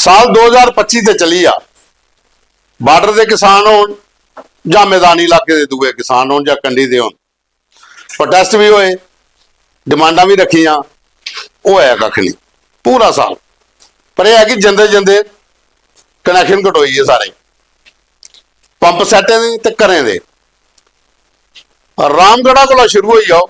साल 2025 ते चली आ बार्डर के किसान हो ਜਾਂ मैदानी इलाके के दूए किसान हो ਜਾਂ कंडी दे हो प्रोटेस्ट भी होए डिमांडा भी रखियां होया कख नहीं पूरा साल पर यह है कि जंदे जंदे कनैक्शन घटोई है सारे पंप सैटे दे ते घरें दे रामगढ़ा को शुरू होई जाओ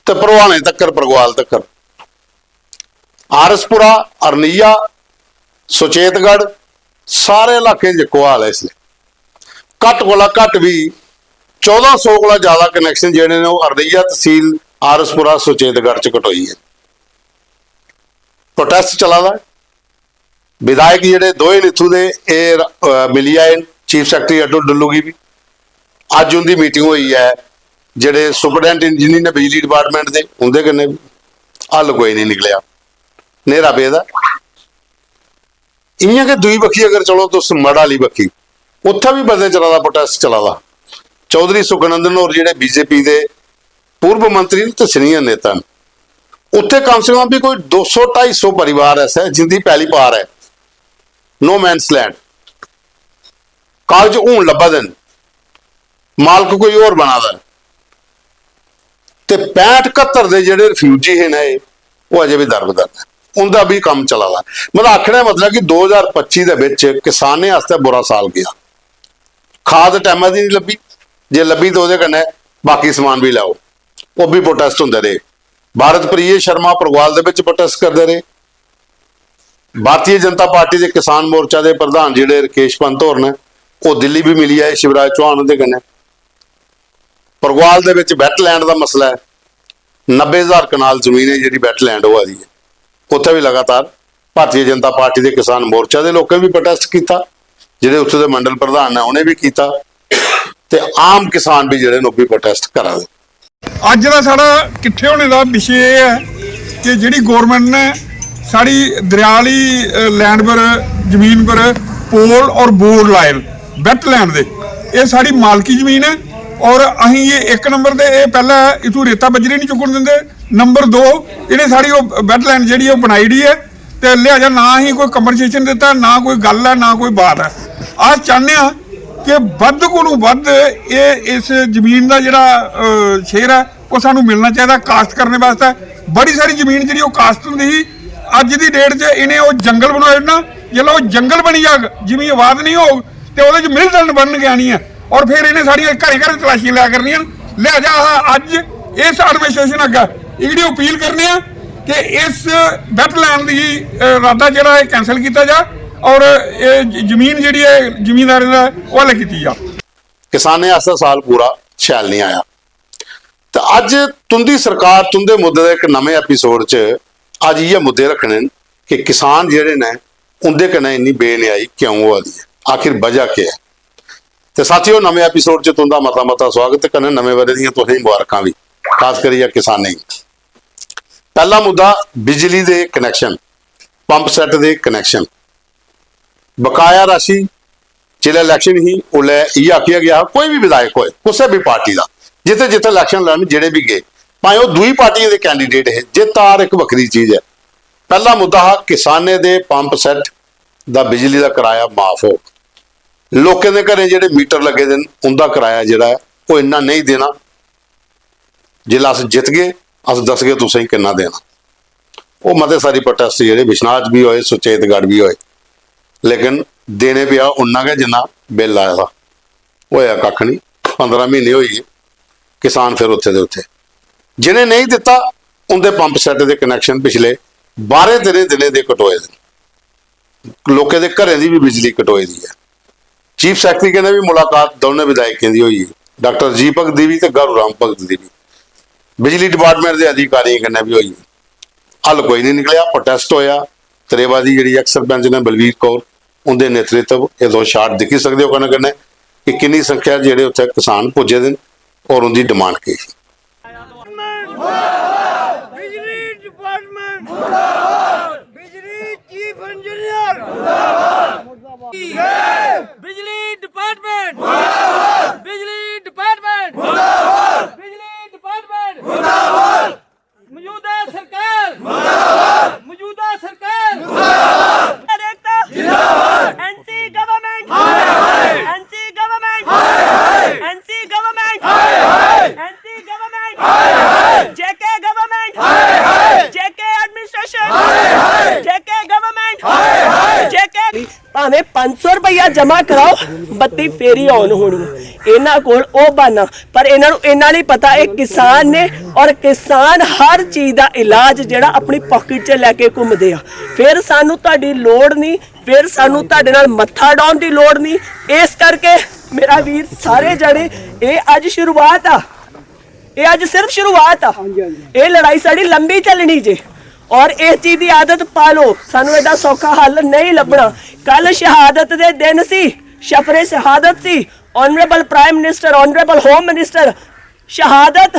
तो भरवाने तक परगवाल तक आरसपुरा अरनिया सुचेतगढ़ सारे इलाके इक्को हाल है इसलिए घट को घट भी 1400 को ज्यादा कनैक्शन जेडे ने अरनिया तहसील आरसपुरा सुचेतगढ़ च घटोई है प्रोटेस्ट चला दा विधायक जेडे दोए निथू दे मिली आए चीफ सैकटरी अटल डुल्लू की भी अज उनकी मीटिंग हुई है जेडे सुपरडेंट इंजीनियर ने बिजली डिपार्टमेंट के उनके कन्नै भी हल कोई नहीं निकलिया नेरा बेद इयां कि दुई बखी अगर चलो तो मड़ वाली बखी उत्थे भी बदले चला प्रोटेस्ट चला चौधरी सुखनंदन और जेडे बीजेपी के पूर्व मंत्री तो सीनियर नेता उत्थे कम से कम भी कोई 200-250 परिवार ऐसा है जिंदी पहली पार है नो मैंस लैंड कागज हूं लभा दिन मालक कोई और बना दा ते 65-71 के जेडे रिफ्यूजी हैं ना वो अजे भी दरबदर है उनका भी काम चला दा मतलब आखने मतलब कि 2025 के विच किसाने वास्ते बुरा साल गया खाद टाइम की नहीं लभी जे लभी तो वो कन्नै बाकी समान भी लाओ वो भी प्रोटेस्ट होंदे रहे भारत प्रिय शर्मा परगवाल दे विच प्रोटेस्ट करते रहे भारतीय जनता पार्टी के किसान मोर्चा के प्रधान जिहड़े राकेश पंत होर ने वो दिल्ली भी मिली आए शिवराज चौहान दे कन्नै परगवाल दे विच वैटलैंड का मसला है 90,000 कनाल जमीन है जी वैटलैंड हो रही है उत्थे भी लगातार भारतीय जनता पार्टी के किसान मोर्चा के लोगों भी प्रोटेस्ट किया जिहड़े उत्थे दे मंडल प्रधान ने उन्हें भी किया ते आम किसान भी जिहड़े भी प्रोटेस्ट करा दे अज का साड़ा किट्ठे होने का विषय यह है कि जिहड़ी गौरमेंट ने साड़ी दरियाली लैंड पर जमीन पर पोल और बोर्ड लाए वैटलैंड दे ये साड़ी मालकी जमीन है और अहीं ये एक नंबर दे ये पहला इथों रेता बजरी नहीं चुकन देंगे नंबर 2 इन्हें साड़ी वैटलैंड जी बनाई दी है तो लिहाजा ना ही कोई कंपनसेशन दिता ना कोई गल है ना कोई बात है आज चाहते हैं कि वध को वध ये इस जमीन का जोड़ा शेयर है वो सानू मिलना चाहिए काश्त करने वास्ते बड़ी सारी जमीन जी काश्त होंगी ही अज की डेट च इन्हें वो जंगल बनाए ना जो वो जंगल बनी जाग जिमी आबाद नहीं हो तो वो मिल दल बन के आनी है और फिर इन्हें सारिया घर घर तलाशियां लिया करनिया लिहाजा अज इस एडमिनिस्ट्रेशन अगे इहड़ी अपील करने कि इस वैटलैंड की इरादा जोड़ा कैंसल किया जाए और जमीन जी है जमींदारों का वो हल की जा किसाने आस्ता साल पूरा शैल नहीं आया तो अज तुंदी सरकार तुंदे मुद्दे एक नवे एपीसोड च अज ये मुद्दे रखने कि किसान जेडे ने उनके कन्नै इन्नी बेन्यायी क्यों हो रही है आखिर वजह क्या है तो साथियों नवे एपीसोड च तुंदा मता मता स्वागत कन्नै नवे बरे दी तुसें मुबारकां भी खास करिए किसानें पहला मुद्दा बिजली के कनैक्शन पंप सैट के कनैक्शन बकाया राशि जिले इलैक्शन ही उल्ले ये आखिया गया कोई भी विधायक होए किसी भी पार्टी का जिथे जिथे इलैक्शन लड़न जेडे भी गए भाई वो दुई पार्टियों के कैंडीडेट है जित हार एक वक्री चीज़ है पहला मुद्दा हा किसाने दे पंप सैट का बिजली का किराया माफ हो लोगों के घरें जेडे मीटर लगे दिन उनका किराया जोड़ा है वो इन्ना नहीं देना जिला अस जित गए अस दस गए तुसें किन्ना देना वो मते सारी प्रोटेस्ट जेडे विश्वनाथ भी होए सुचेतगढ़ भी होए लेकिन देने पिया उन्ना के जिन्ना बिल आया था होया कख नहीं 15 महीने हो गए किसान फिर उत्थे दे उत्थे जिन्हें नहीं दिता उनके पंप सैट के कनैक्शन पिछले 12-13 दिनों के कटोए लोगों के घरें की भी बिजली कटोए दी है चीफ सैकटरी कहने भी मुलाकात दोनों विधायकों की हुई डॉक्टर जी भगत की भी तो गौरू राम भगत की भी बिजली डिपार्टमेंट के अधिकारियों कन्नै भी हुई हल कोई नहीं निकलिया प्रोटेस्ट होया त्रेवा की जी एक्स सरपंच ने बलवीर कौर उनके नेतृत्व ये 2 शाट दिखी सकते हो कन्नै कन्नै कि कितनी संख्या जेडे उत्थे किसान पुजे दिन और उनकी डिमांड की बिजली डिपार्टमेंट बिजली चीफ इंजीनियर बिजली डिपार्टमेंट बिजली डिपार्टमेंट बिजली डिपार्टमेंट मौजूदा सरकार ਭਾਵੇਂ 500 रुपया जमा कराओ बत्ती फेरी ऑन होनी है। इन्हां कोल ओ बहाना, पर इन्हां नूं इन्ना नहीं पता ये किसान ने और किसान हर चीज़ का इलाज जिहड़ा अपनी पॉकेट च लैके घूमदे आ। फिर सानू तुहाडी लोड़ नहीं, फिर सानू तुहाडे नाल मत्था डाउन की लोड़ नहीं। इस करके मेरा वीर सारे जने ये अज शुरुआत आ, ये अज सिर्फ शुरुआत आ। ये लड़ाई साड़ी लंबी चलनी जे और इस चीज़ की आदत पा लो, सानू एदा सौखा हल नहीं लभना। कल शहादत दे दिन सी, शफरे शहादत सी, honourable prime minister, honourable home minister शहादत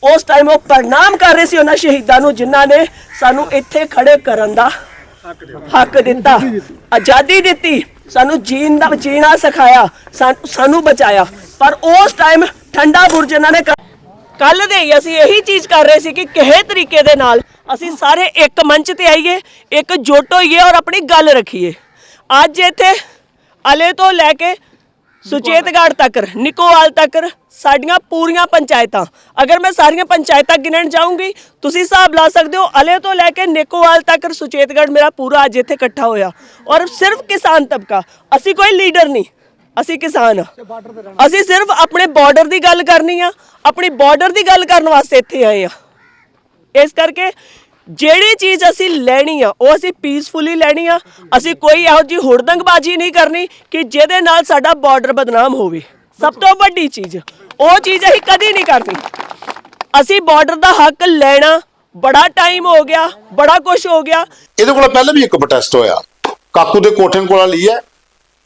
उस टाइम वो प्रणाम कर रहे सी उन्हां शहीदां नूं जिन्हां ने सानू इत्थे खड़े करन दा हक दिता, आज़ादी दिती, सानू जीना सिखाया, सानू बचाया। पर उस टाइम ठंडा बुरज इन्हां ने कल दे ही असीं यही चीज़ कर रहे सी कि किसी तरीके दे नाल असीं सारे एक मंच ते आइए, एक जुट होइए और अपनी गल रखिए। अज इत्थे अले तो लैके सुचेतगढ़ तक, निकोवाल तक साडियां पूरियां पंचायतां, अगर मैं सारियां पंचायतां गिनण जाऊंगी तुसीं हिसाब ला सकते हो, अले तो लैके निकोवाल तक सुचेतगढ़ मेरा पूरा अज इत्थे इकट्ठा होया। और सिर्फ किसान तबका, असीं कोई लीडर नहीं, असीं किसान आ। असीं सिर्फ अपने बॉर्डर की गल करनी आ, अपनी बॉर्डर की गल करने वास्ते इत्थे आए आ। इस करके ਜਿਹੜੀ चीज़ असी लैनी आ वो असी पीसफुली लैनी आ। असी कोई ਇਹੋ ਜਿਹੀ ਹੁੜਦੰਗਬਾਜ਼ੀ नहीं करनी कि ਜਿਹਦੇ ਨਾਲ ਸਾਡਾ ਬਾਰਡਰ ਬਦਨਾਮ ਹੋਵੇ। ਸਭ ਤੋਂ ਵੱਡੀ ਚੀਜ਼ ਉਹ ਚੀਜ਼ ਅਸੀਂ ਕਦੀ ਨਹੀਂ ਕਰਨੀ। ਅਸੀਂ ਬਾਰਡਰ ਦਾ ਹੱਕ ਲੈਣਾ, ਬੜਾ ਟਾਈਮ ਹੋ ਗਿਆ, ਬੜਾ ਕੁਝ ਹੋ ਗਿਆ। ਇਹਦੇ ਕੋਲ ਪਹਿਲਾਂ ਵੀ ਇੱਕ ਪ੍ਰੋਟੈਸਟ ਹੋਇਆ, ਕਾਕੂ ਦੇ ਕੋਠੇ ਕੋਲ ਲਈ ਹੈ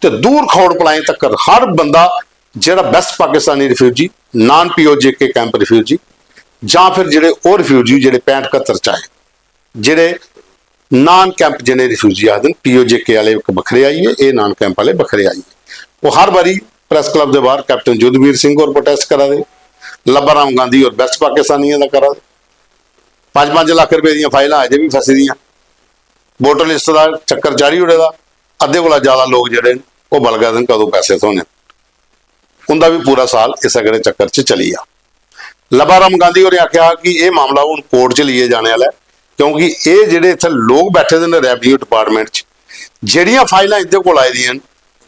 ਤੇ ਦੂਰ ਖੌੜ ਪਲਾਈ ਤੱਕ ਹਰ ਬੰਦਾ ਜਿਹੜਾ West Pakistani refugee, non PoJK camp refugee ਜਾਂ ਫਿਰ ਜਿਹੜੇ ਉਹ ਰਿਫਿਊਜੀ ਜਿਹੜੇ 65-71 ਚ ਆਏ, ਜਿਹੜੇ ਨਾਨ ਕੈਂਪ ਜਿਹਨੇ ਰਿਫਿਊਜੀ ਆਖਦੇ ਨੇ, ਪੀਓਜੇਕੇ ਵਾਲੇ ਇੱਕ ਵੱਖਰੇ ਆਈਏ, ਇਹ ਨਾਨ ਕੈਂਪ ਵਾਲੇ ਵੱਖਰੇ ਆਈਏ। ਉਹ ਹਰ ਵਾਰੀ ਪ੍ਰੈਸ ਕਲੱਬ ਦੇ ਬਾਹਰ ਕੈਪਟਨ ਜੁੱਧਵੀਰ ਸਿੰਘ ਹੋਰ ਪ੍ਰੋਟੈਸਟ ਕਰਾ ਦੇ, ਲੱਭਾ ਰਾਮ ਗਾਂਧੀ ਔਰ ਬੈਸਟ ਪਾਕਿਸਤਾਨੀਆਂ ਦਾ ਕਰਾ ਦੇ। 5-5 ਲੱਖ ਰੁਪਏ ਦੀਆਂ ਫਾਈਲਾਂ ਅਜੇ ਵੀ ਫਸੀ ਦੀਆਂ, ਵੋਟਰ ਲਿਸਟ ਦਾ ਚੱਕਰ ਜਾਰੀ ਉੜੇ ਦਾ। ਅੱਧੇ ਕੋਲ ਜ਼ਿਆਦਾ ਲੋਕ ਜਿਹੜੇ ਨੇ ਉਹ ਬਲਗਾ ਦੇਣ ਕਦੋਂ ਪੈਸੇ ਥੋਣੇ, ਉਹਦਾ ਵੀ ਪੂਰਾ ਸਾਲ ਇਸ ਅਗਲੇ ਚੱਕਰ 'ਚ ਚਲੀ ਆ। ਲੱਭਾ ਰਾਮ ਗਾਂਧੀ ਹੋਰੇ ਆਖਿਆ ਕਿ ਇਹ ਮਾਮਲਾ ਹੁਣ ਕੋਰਟ 'ਚ ਲਈਏ ਜਾਣੇ ਵਾਲਾ, ਕਿਉਂਕਿ ਇਹ ਜਿਹੜੇ ਇੱਥੇ ਲੋਕ ਬੈਠੇ ਦੇ ਨੇ ਰੈਵਨਿਊ ਡਿਪਾਰਟਮੈਂਟ 'ਚ, ਜਿਹੜੀਆਂ ਫਾਈਲਾਂ ਇਹਦੇ ਕੋਲ ਆਈ ਦੀਆਂ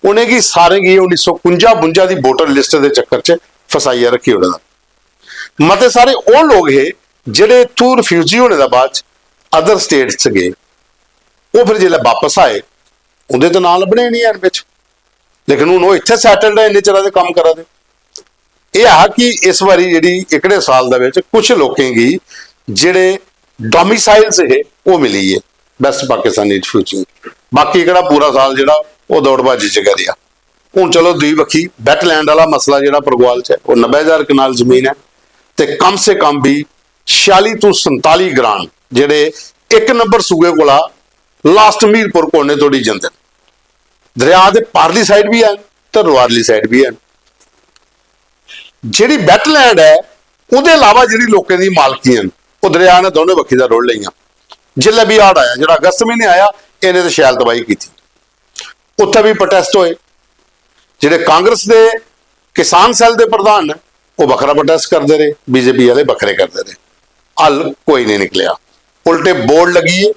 ਉਹਨੇ ਕੀ ਸਾਰੇ ਕੀ 1952 ਦੀ ਵੋਟਰ ਲਿਸਟ ਦੇ ਚੱਕਰ 'ਚ ਫਸਾਈਆ ਰੱਖੀ ਉਹਦਾ ਦਾ। ਮਤੇ ਸਾਰੇ ਉਹ ਲੋਕ ਹੈ ਜਿਹੜੇ ਇੱਥੋਂ ਰਿਫਿਊਜੀ ਹੋਣੇ ਦਾ ਬਾਅਦ 'ਚ ਅਦਰ ਸਟੇਟਸ 'ਚ ਗਏ, ਉਹ ਫਿਰ ਜਿਹੜੇ ਵਾਪਸ ਆਏ ਉਹਦੇ ਤਾਂ ਨਾਂ ਲੱਭਣੇ ਨਹੀਂ ਯਾਰ ਵਿੱਚ, ਲੇਕਿਨ ਹੁਣ ਉਹ ਇੱਥੇ ਸੈਟਲਡ ਹੈ, ਇੰਨੇ ਚਿਰਾਂ ਦੇ ਕੰਮ ਕਰਾ ਦੇ। ਇਹ ਆ ਕਿ ਇਸ ਵਾਰੀ ਜਿਹੜੀ ਇਕੜੇ ਸਾਲ ਦੇ ਵਿੱਚ ਕੁਝ ਲੋਕਾਂ ਦੀ ਜਿਹੜੇ ਡੋਮਿਸਾਈਲਸ ਹੈ ਉਹ ਮਿਲੀ ਹੈ ਬੈਸਟ ਪਾਕਿਸਤਾਨੀ ਰਿਫਿਊਜੀ। ਬਾਕੀ ਕਿਹੜਾ ਪੂਰਾ ਸਾਲ ਜਿਹੜਾ ਉਹ ਦੌੜਬਾਜ਼ੀ ਚ ਕਰਿਆ। ਹੁਣ ਚਲੋ ਦੂਈ ਵੱਖੀ ਵੈਟਲੈਂਡ ਵਾਲਾ ਮਸਲਾ ਜਿਹੜਾ ਪ੍ਰਗਵਾਲ ਚ ਹੈ, ਉਹ 90,000 ਕਨਾਲ ਜ਼ਮੀਨ ਹੈ ਤੇ ਕਮ ਸੇ ਕਮ ਵੀ 46 ਤੋਂ 47 ਗ੍ਰਾਂ ਜਿਹੜੇ ਇੱਕ ਨੰਬਰ ਸੂਏ ਕੋਲਾ ਲਾਸਟ ਮੀਰਪੁਰ ਕੋਨੇ ਤੋੜੀ ਜਾਂਦੇ, ਦਰਿਆ ਦੇ ਪਾਰਲੀ ਸਾਈਡ ਵੀ ਹੈ ਤੇ ਰਵਾਰਲੀ ਸਾਈਡ ਵੀ ਹੈ। ਜਿਹੜੀ ਵੈਟਲੈਂਡ ਹੈ ਉਹਦੇ ਇਲਾਵਾ ਜਿਹੜੀ ਲੋਕਾਂ ਦੀ ਮਾਲਕੀਆਂ ਉਹ ਦਰਿਆ ਨੇ ਦੋਨੇ ਵੱਖੀ ਦਾ ਰੋੜ ਲਈਆਂ। ਜਿੱਲੇ ਵੀ ਆੜ ਆਇਆ ਜਿਹੜਾ ਅਗਸਤ ਮਹੀਨੇ ਆਇਆ, ਇਹਨੇ ਤਾਂ ਸ਼ੈਲ ਤਬਾਹੀ ਕੀਤੀ। ਉੱਥੇ ਵੀ ਪ੍ਰੋਟੈਸਟ ਹੋਏ, ਜਿਹੜੇ ਕਾਂਗਰਸ ਦੇ ਕਿਸਾਨ ਸੈੱਲ ਦੇ ਪ੍ਰਧਾਨ ਨੇ ਉਹ ਵੱਖਰਾ ਪ੍ਰੋਟੈਸਟ ਕਰਦੇ ਰਹੇ, ਬੀਜੇਪੀ ਵਾਲੇ ਵੱਖਰੇ ਕਰਦੇ ਰਹੇ, ਹੱਲ ਕੋਈ ਨਹੀਂ ਨਿਕਲਿਆ। ਉਲਟੇ ਬੋਰਡ ਲੱਗੀ ਹੈ,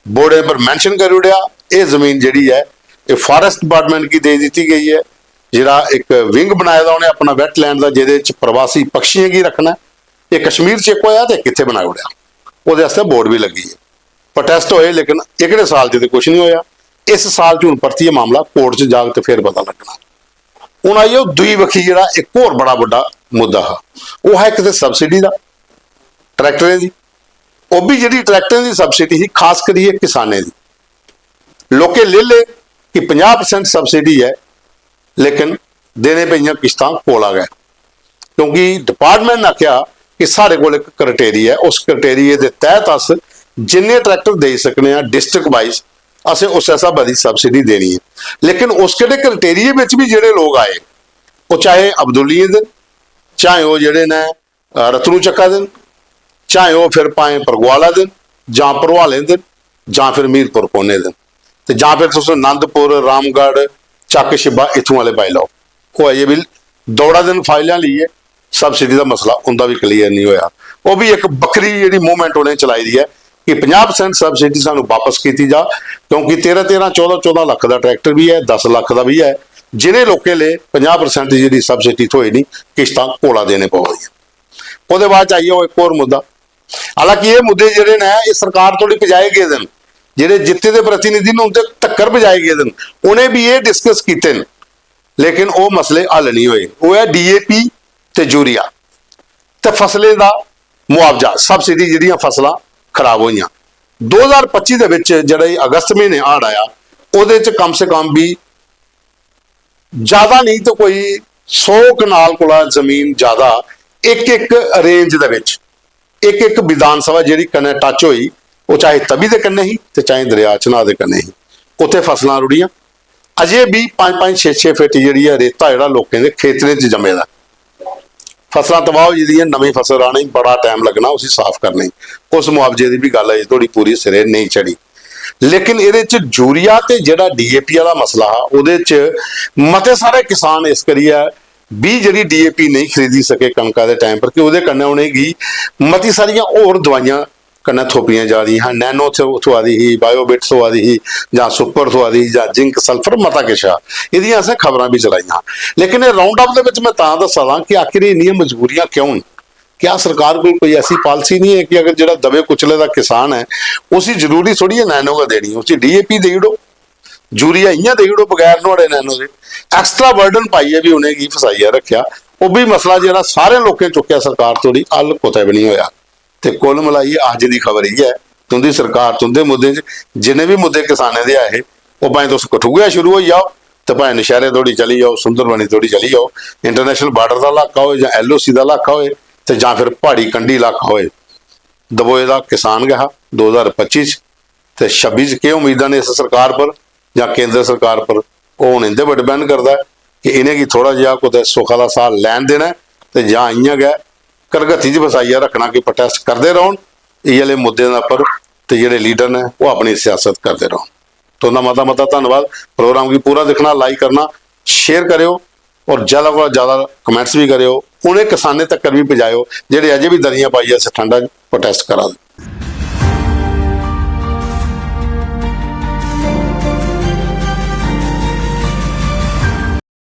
ਬੋਰਡ ਪਰ ਮੈਂਸ਼ਨ ਕਰ ਉੜਿਆ ਇਹ ਜ਼ਮੀਨ ਜਿਹੜੀ ਹੈ ਇਹ ਫਾਰੈਸਟ ਡਿਪਾਰਟਮੈਂਟ ਕੀ ਦੇ ਦਿੱਤੀ ਗਈ ਹੈ। ਜਿਹੜਾ ਇੱਕ ਵਿੰਗ ਬਣਾਇਆ ਦਾ ਉਹਨੇ ਆਪਣਾ ਵੈਟਲੈਂਡ ਦਾ, ਜਿਹਦੇ ਚ ਪ੍ਰਵਾਸੀ ਪਕਸ਼ੀਆਂ ਕੀ ਰੱਖਣਾ, ਇਹ ਕਸ਼ਮੀਰ ਚ ਇੱਕ ਹੋਇਆ ਤੇ ਕਿੱਥੇ ਬਣਾ ਉੜਿਆ, ਉਹਦੇ ਵਾਸਤੇ ਬੋਰਡ ਵੀ ਲੱਗੀ ਹੈ। ਪ੍ਰੋਟੈਸਟ ਹੋਏ ਲੇਕਿਨ ਇਕੜੇ ਸਾਲ 'ਚ ਤੇ ਕੁਝ ਨਹੀਂ ਹੋਇਆ। ਇਸ ਸਾਲ 'ਚ ਹੁਣ ਪਰਤੀ ਇਹ ਮਾਮਲਾ ਕੋਰਟ 'ਚ ਜਾ ਕੇ ਫਿਰ ਪਤਾ ਲੱਗਣਾ। ਹੁਣ ਆਈਓ ਦੂਈ ਵੱਖੀ ਜਿਹੜਾ ਇੱਕ ਹੋਰ ਬੜਾ ਵੱਡਾ ਮੁੱਦਾ ਹੈ, ਉਹ ਹੈ ਕਿਤੇ ਸਬਸਿਡੀ ਦਾ ਟਰੈਕਟਰਾਂ ਦੀ। ਉਹ ਵੀ ਜਿਹੜੀ ਟਰੈਕਟਰਾਂ ਦੀ ਸਬਸਿਡੀ ਸੀ ਖਾਸ ਕਰੀਏ ਕਿਸਾਨਾਂ ਦੀ, ਲੋਕੇ ਲੈ ਲੈ ਕਿ 50% ਸਬਸਿਡੀ ਹੈ ਲੇਕਿਨ ਦੇਣੇ ਪਈਆਂ ਕਿਸ਼ਤਾਂ ਕੋਲ ਆ ਗਏ, ਕਿਉਂਕਿ ਡਿਪਾਰਟਮੈਂਟ ਨੇ ਆਖਿਆ ਕਿ ਸਾਡੇ ਕੋਲ ਇੱਕ ਕ੍ਰਾਈਟੇਰੀਆ ਹੈ, ਉਸ ਕ੍ਰਾਈਟੇਰੀਏ ਦੇ ਤਹਿਤ ਅਸ ਜਿੰਨੇ ਟਰੈਕਟਰ ਦੇ ਸਕਨੇ ਆ ਡਿਸਟ੍ਰਿਕਟ ਵਾਈਜ਼ ਅਸੀਂ ਉਸ ਹਿਸਾਬ ਦੀ ਸਬਸਿਡੀ ਦੇਣੀ ਹੈ। ਲੇਕਿਨ ਉਸ ਕਿਹੜੇ ਕ੍ਰਾਈਟੇਰੀਏ ਵਿੱਚ ਵੀ ਜਿਹੜੇ ਲੋਕ ਆਏ, ਉਹ ਚਾਹੇ ਅਬਦੁੱਲੀਏ ਦੇ, ਚਾਹੇ ਉਹ ਜਿਹੜੇ ਨੇ ਰਤਨੂ ਚੱਕਾ ਦੇ, ਚਾਹੇ ਉਹ ਫਿਰ ਭਾਵੇਂ ਪਰਗਵਾਲਾ ਦੇ ਜਾਂ ਭਰਵਾਲੇ ਦੇ ਜਾਂ ਫਿਰ ਮੀਰਪੁਰ ਕੋਨੇ ਦੇ, ਤੇ ਜਾਂ ਫਿਰ ਤੁਸੀਂ ਆਨੰਦਪੁਰ, ਰਾਮਗੜ੍ਹ, ਚੱਕ ਛਿੱਬਾ ਇੱਥੋਂ ਵਾਲੇ ਪਾਈ ਲਓ। ਉਹ ਅਜੇ ਵੀ ਦੌੜਾ ਦਿਨ ਫਾਈਲਾਂ ਲਈ ਹੈ, ਸਬਸਿਡੀ ਦਾ ਮਸਲਾ ਉਹਦਾ ਵੀ ਕਲੀਅਰ ਨਹੀਂ ਹੋਇਆ। ਉਹ ਵੀ ਇੱਕ ਵੱਖਰੀ ਜਿਹੜੀ ਮੂਵਮੈਂਟ ਉਹਨੇ ਚਲਾਈ ਦੀ ਹੈ कि 50% सबसिडी सानू वापस की जा, क्योंकि 13-13, 14-14 लाख का ट्रैक्टर भी है, 10 लाख का भी है, जिन्हें लोगों ले 50% जी सबसिडी थोड़ी नहीं किश्त कोला देने पवेंगे। उसके बाद चाहिए वो एक और मुद्दा, हालांकि ये मुद्दे जोड़े ने ये सरकार थोड़ी पजाए गए दिन, ਜਿਹੜੇ ਜਿੱਤੇ ਦੇ प्रतिनिधि ने उनते टक्कर बजाए गए दिन, उन्हें भी ये डिस्कस किए, लेकिन वो मसले हल नहीं हुए। वो है DAP ते यूरिया ते फसलें का मुआवजा, सबसिडी ਜਿਹੜੀਆਂ फसलां खराब हुई। 2025 ਦੇ ਵਿੱਚ ਜਿਹੜਾ अगस्त महीने हाड़ आया, ਉਹਦੇ ਚ कम से कम भी ज़्यादा नहीं तो कोई 100 कनाल कोला जमीन ज़्यादा एक रेंज ਦੇ ਵਿੱਚ एक विधान सभा ਜਿਹੜੀ कन्ने टच हुई, वो चाहे तवी के कन्ने ही तो चाहे दरिया चनाह के कन्ने ही, उत्थे फसलां रुड़ियां। अजे भी 5-5, 6-6 फिट जी रेता जो लोगों के खेतरे च जमेदा, फसलां तबाह हो जाती, नवी फसल आनी बड़ा टाइम लगना उसे साफ करने, उस मुआवजे की भी गल अजे थोड़ी पूरी सिरे नहीं चढ़ी। लेकिन ये यूरिया ते जिहड़ा DAP वाला मसला उहदे च मते सारे किसान इस करिए भी जी DAP नहीं खरीदी सके कणकां दे टाइम पर, कि उहदे कन्नै उनेंगी मती सारियां होर दवाइयां कन्नै थोपियां जा रही हैं, नैनो उथों आ रही, बायोबिट तो आ रही, जां सुपर तो आ रही, जां जिंक सल्फर मता किश आ, इहदियां असें खबरां भी चलाइयां। लेकिन ये राउंड अप दे विच मैं तां दस्सां कि आखिर इन्नियां मजबूरियां क्यों न? क्या सरकार को कोई ऐसी पॉलिसी नहीं है कि अगर जिहड़ा दबे कुचले दा किसान है उसी जरूरी थोड़ी है नैनो का देनी, उसी DAP देई ओड़ो, यूरिया इयां देई ओड़ो बगैर नुआड़े नैनो दे, एक्सट्रा बर्डन पाइए भी उन्हें की फसाइया रखा, वो भी मसला जिहड़ा सारे लोकें चुक्या सरकार तोड़ी हल कुतै भी नहीं होया। ते कुल मिलाइए अज की खबर यही है, तुंदी सरकार तुंदे मुद्दे जिन्हें भी मुद्दे किसाने दे आए वो भावें तुस कठुआ शुरू हो जाओ तो भावें नशहरे थोड़ी चली जाओ, सुंदरबनी थोड़ी चली जाओ, इंटरनेशनल बार्डर का इलाका हो या LOC का इलाका हो तो जां फिर पहाड़ी कंढी इलाका हो, दबोए का किसान गया 2025 तो 26 के उम्मीदां ने इस सरकार पर या केंद्र सरकार पर, वो हुण इहदे पर डिपेंड करता है कि इन्हें की थोड़ा जिहा कुछ सुखा का साल लैन देना तो जां इयां गया करगती च फसाइया रखना कि प्रोटेस्ट करते रहो ये वाले मुद्दे पर, तो जोड़े लीडर ने वो अपनी सियासत करते रहो। तो उनका मता धन्यवाद। प्रोग्राम की पूरा देखना, लाइक करना, शेयर करो और ज़्यादा को ज़्यादा कमेंट्स भी करो, उन्हें किसाने तक भी पहुँचाओ जेडे अजे भी दरियां पाई ठंडा प्रोटेस्ट करा।